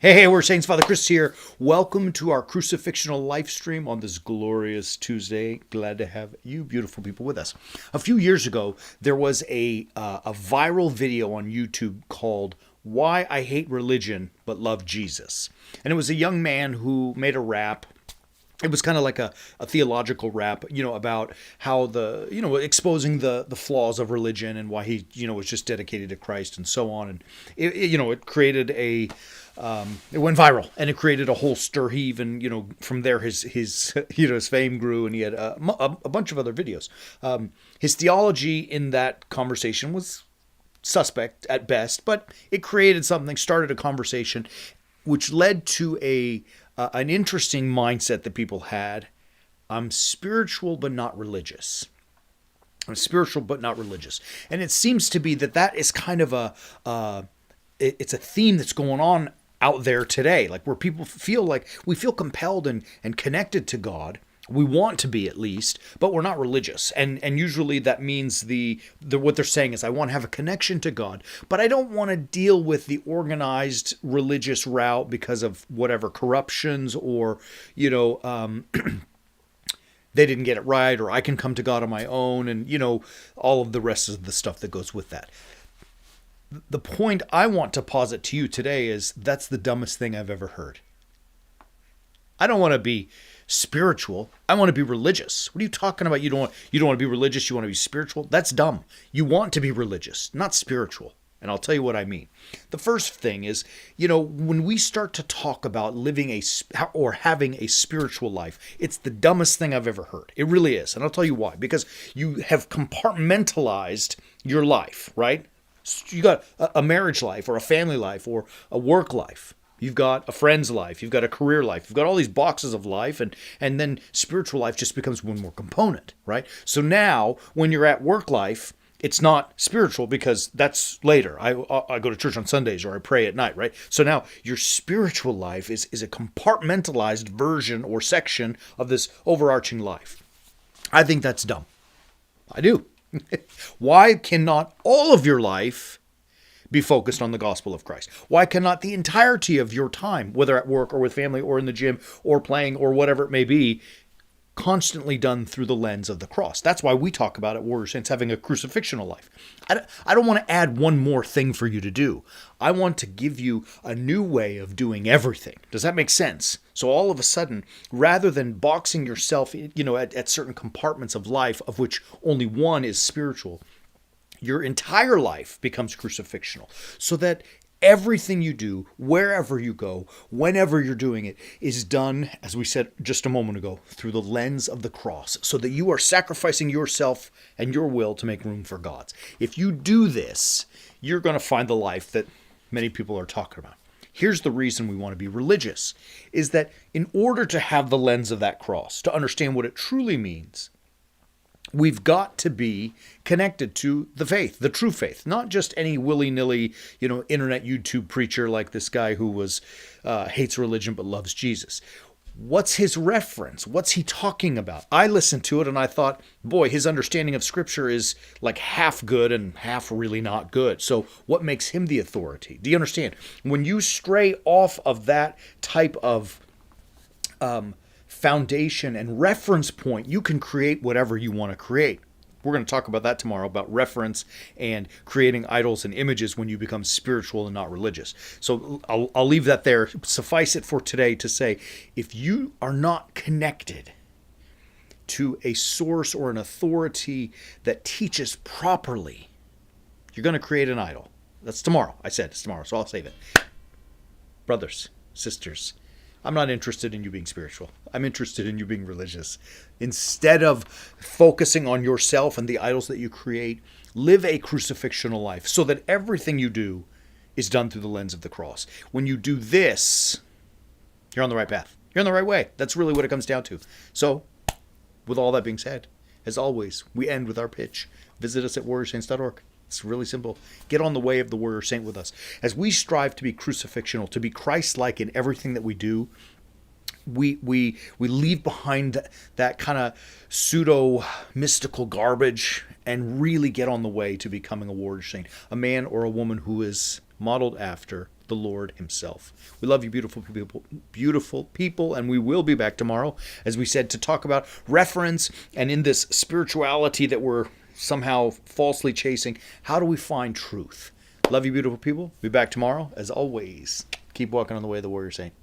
Hey, we're Saints. Father Chris here. Welcome to our Crucifixional live stream on this glorious Tuesday. Glad to have you beautiful people with us. A few years ago, there was a viral video on YouTube called Why I Hate Religion But Love Jesus. And it was a young man who made a rap. It was kind of like a theological rap, about how exposing the flaws of religion and why he, was just dedicated to Christ and so on. And it created it went viral and it created a whole stir. He even, from there his fame grew, and he had a bunch of other videos. His theology in that conversation was suspect at best, but it created something, started a conversation, which led to an interesting mindset that people had. I'm spiritual but not religious. I'm spiritual but not religious. And it seems to be that is kind of it's a theme that's going on out there today, like where people feel like we feel compelled and connected to God. We want to be, at least, but we're not religious. And usually that means what they're saying is, I want to have a connection to God, but I don't want to deal with the organized religious route because of whatever corruptions or, they didn't get it right, or I can come to God on my own, and, all of the rest of the stuff that goes with that. The point I want to posit to you today is that's the dumbest thing I've ever heard. I don't want to be spiritual. I want to be religious. What are you talking about? You don't want to be religious. You want to be spiritual? That's dumb. You want to be religious, not spiritual. And I'll tell you what I mean. The first thing is, when we start to talk about living or having a spiritual life, it's the dumbest thing I've ever heard. It really is. And I'll tell you why. Because you have compartmentalized your life, right? You got a marriage life or a family life or a work life. You've got a friend's life. You've got a career life. You've got all these boxes of life, and then spiritual life just becomes one more component, right? So now, when you're at work life, it's not spiritual because that's later. I go to church on Sundays or I pray at night, right? So now your spiritual life is a compartmentalized version or section of this overarching life. I think that's dumb. I do. Why cannot all of your life be focused on the gospel of Christ? Why cannot the entirety of your time, whether at work or with family or in the gym or playing or whatever it may be, constantly done through the lens of the cross? That's why we talk about at Warrior Saints having a crucifixional life. I don't want to add one more thing for you to do. I want to give you a new way of doing everything. Does that make sense? So all of a sudden, rather than boxing yourself, at certain compartments of life, of which only one is spiritual, your entire life becomes crucifixional, so that everything you do, wherever you go, whenever you're doing it, is done, as we said just a moment ago, through the lens of the cross, so that you are sacrificing yourself and your will to make room for God's. If you do this, you're going to find the life that many people are talking about. Here's the reason we want to be religious, is that in order to have the lens of that cross, to understand what it truly means, we've got to be connected to the faith, the true faith, not just any willy-nilly, internet YouTube preacher like this guy who hates religion but loves Jesus. What's his reference? What's he talking about? I listened to it and I thought, boy, his understanding of Scripture is like half good and half really not good. So what makes him the authority? Do you understand? When you stray off of that type of foundation and reference point, you can create whatever you want to create. We're going to talk about that tomorrow, about reference and creating idols and images when you become spiritual and not religious. So I'll leave that there. Suffice it for today to say, if you are not connected to a source or an authority that teaches properly, you're going to create an idol. That's tomorrow. I said it's tomorrow, so I'll save it. Brothers, sisters, I'm not interested in you being spiritual. I'm interested in you being religious. Instead of focusing on yourself and the idols that you create, live a crucifixional life so that everything you do is done through the lens of the cross. When you do this, you're on the right path. You're on the right way. That's really what it comes down to. So, with all that being said, as always, we end with our pitch. Visit us at warriorsaints.org. It's really simple. Get on the way of the warrior saint with us. As we strive to be crucifixional, to be Christ-like in everything that we do, we leave behind that kind of pseudo-mystical garbage and really get on the way to becoming a warrior saint, a man or a woman who is modeled after the Lord himself. We love you, beautiful people, and we will be back tomorrow, as we said, to talk about reference, and in this spirituality that we're somehow falsely chasing, how do we find truth? Love you, beautiful people. Be back tomorrow. As always, keep walking on the way of the warrior saint.